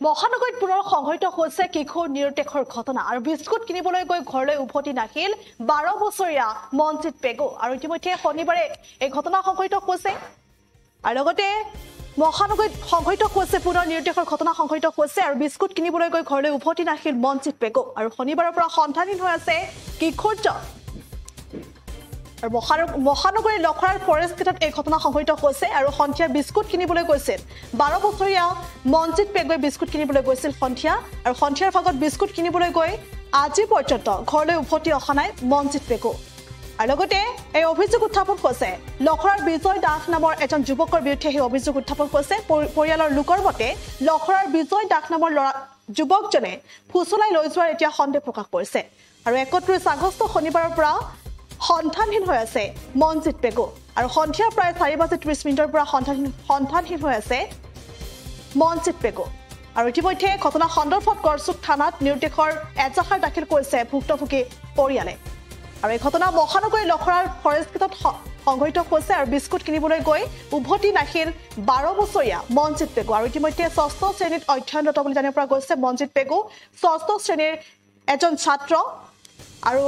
মহানগৰীত পুনৰ সংঘটিত হৈছে কিশোৰ নিৰুদ্দেশৰ ঘটনা আৰু বিস্কুট কিনিবলৈ গৈ ঘৰলৈ উভতি নাহিল 12 বছৰীয়া মনজিত পেগু আৰু ইতিমধ্যে শনিবাৰে এই ঘটনা সংঘটিত হৈছে আৰু লগতে মহানগৰীত সংঘটিত হৈছে পুনৰ নিৰুদ্দেশৰ ঘটনা সংঘটিত হৈছে আৰু বিস্কুট কিনিবলৈ গৈ ঘৰলৈ উভতি নাহিল মনজিত পেগু আৰু শনিবাৰৰ পৰা সন্ধানহীন হৈ আছে কিশোৰজন আৰু মহানগৰীৰ লখৰাৰ ফৰেষ্ট গেটত এই ঘটনা সংঘটিত হৈছে আৰু সন্ধিয়া বিস্কুট কিনিবলৈ গৈছিল 12 বছৰীয়া মনজিত পেগুৱে বিস্কুট কিনিবলৈ গৈছিল সন্ধিয়া আৰু সন্ধিয়াৰ ভাগত বিস্কুট কিনিবলৈ গৈ আজি পৰ্যন্ত ঘৰলৈ উভতি অহা নাই মনজিত পেগু আৰু লগতে এই অভিযোগ উত্থাপন হৈছে লখৰাৰ বিজয় দাস নামৰ এজন যুৱকৰ বিৰুদ্ধে এই অভিযোগ উত্থাপন হৈছে পৰিয়ালৰ লোকৰ মতে লখৰাৰ বিজয় দাস নামৰ যুৱকজনে ফুচলাই লৈ যোৱাৰ এতিয়া সন্দেহ প্ৰকাশ কৰিছে আৰু 31 আগষ্ট শনিবাৰৰ পৰা সন্ধানহীন হৈ আছে মনজিত পেগু আৰু সন্ধিয়া প্ৰায় 4:30 পৰা সন্ধানহীন হৈ আছে মনজিত পেগু আৰু ইতিমধ্যে ঘটনা সন্দৰ্ভত গড়চুক থানাত নিৰুদ্দেশৰ এজাহাৰ দাখিল কৰিছে ভুক্তভোগী পৰিয়ালে আৰু এই ঘটনা মহানগৰীৰ লখৰাৰ ফৰেষ্ট গেটত সংঘটিত হৈছে আৰু বিস্কুট কিনিবলৈ গৈ উভতি নাহিল 12 বছৰীয়া মনজিত পেগু আৰু ইতিমধ্যে 6ষ্ঠ শ্ৰেণীত অধ্যয়নৰত বুলি জানিব পৰা গৈছে মনজিত পেগু 6ষ্ঠ শ্ৰেণীৰ এজন ছাত্ৰ আৰু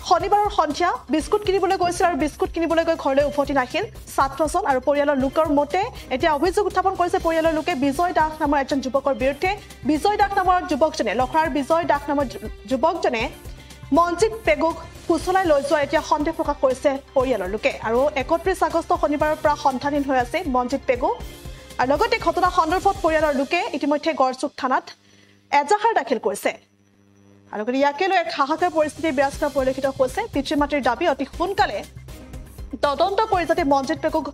শনিবাৰৰ সন্ধিয়া বিস্কুট কিনিবলৈ গৈছিল আৰু বিস্কুট কিনিবলৈ গৈ ঘৰলৈ উভতি নাহিল ছাত্ৰজন আৰু পৰিয়ালৰ লোকৰ মতে এতিয়া অভিযোগ উত্থাপন কৰিছে পৰিয়ালৰ লোকে বিজয় দাস নামৰ এজন যুৱকৰ বিৰুদ্ধে বিজয় দাস নামৰ যুৱকজনে লখৰাৰ বিজয় দাস নামৰ যুৱকজনে মনজিত পেগুক ফুচলাই লৈ যোৱা এতিয়া সন্দেহ প্ৰকাশ কৰিছে পৰিয়ালৰ লোকে আৰু 31 আগষ্ট শনিবাৰৰ পৰা সন্ধানহীন হৈ আছে মনজিত পেগু আৰু লগতে ঘটনা সন্দৰ্ভত পৰিয়ালৰ লোকে ইতিমধ্যে গড়চুক থানাত এজাহাৰ দাখিল কৰিছে আৰু ইয়াকে লৈ এক হাহাকাৰ পৰিস্থিতি বিৰাজ কৰা পৰিলক্ষিত হৈছে পিতৃ মাতৃৰ দাবী অতি সোনকালে তদন্ত কৰি যাতে মনজিত পেগুক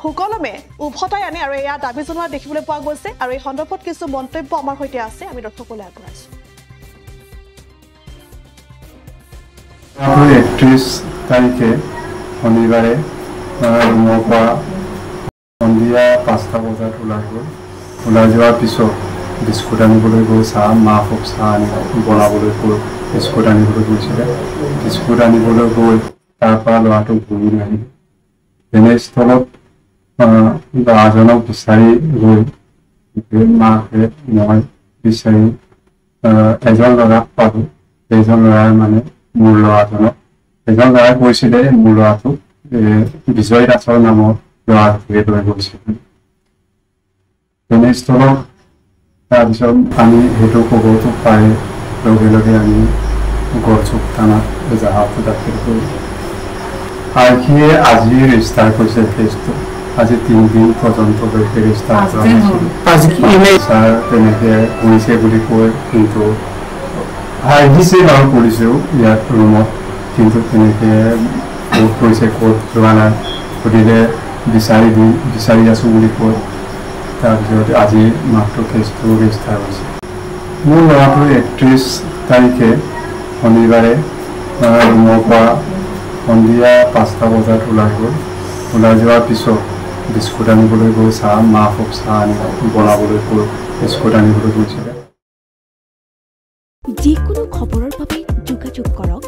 সুকলমে উভতাই আনে আৰু এয়া দাবী জনোৱা দেখিবলৈ পোৱা গৈছে আৰু এই সন্দৰ্ভত কিছু মন্তব্য আমাৰ সৈতে আছে আমি দৰ্শকলৈ আগবঢ়াইছো 31 তাৰিখে শনিবাৰে ৰুমৰ পৰা সন্ধিয়া 5টা বজাত ওলাই যোৱাৰ পিছত বিস্কুট আনিবলৈ গৈ মাকক চাহ বনাবলৈ গৈ বিস্কুট আনিবলৈ গৈছিলে বিস্কুট আনিবলৈ গৈ তাৰ পৰা ল'ৰাটোক ঘূৰি নাহিল তেনেস্থলত ল'ৰাজনক বিচাৰি গৈ মাকে মই বিচাৰি এজন ল'ৰাক পালোঁ সেইজন ল'ৰাই মানে মোৰ ল'ৰাজনক এজন ল'ৰাই কৈছিলে মোৰ ল'ৰাটোক বিজয় দাসৰ নামৰ ল'ৰাটোৱে লৈ গৈছিল তেনেস্থলত তাৰপিছত আমি সেইটো খবৰটো পাই লগে লগে আমি গড়চুক থানাত এজাহাৰটো দাখিল কৰিলোঁ আৰক্ষীয়ে আজি ৰেজিষ্টাৰ কৰিছে কেছটো আজি 3 দিন পৰ্যন্তলৈকে ৰেজিষ্টাৰ কৰা ছাৰ তেনেকৈ কৰিছে বুলি কয় কিন্তু দিছে বাৰু কৰিছেও ইয়াত ৰুমত কিন্তু তেনেকৈ ক'ত কৰিছে ক'ত যোৱা নাই সুধিলে বিচাৰি আছোঁ বুলি কয় তাৰপিছত আজি মাত্ৰ কেছটো ৰেজিষ্টাৰ হৈছে মোৰ ল'ৰাটো 31 তাৰিখে শনিবাৰে ৰুমৰ পৰা সন্ধিয়া 5টা বজাত ওলাই যোৱাৰ পিছত বিস্কুট আনিবলৈ গৈ মাকক চাহ বনাবলৈ গৈ বিস্কুট আনিবলৈ গৈছিলে যিকোনো খবৰৰ বাবে যোগাযোগ কৰক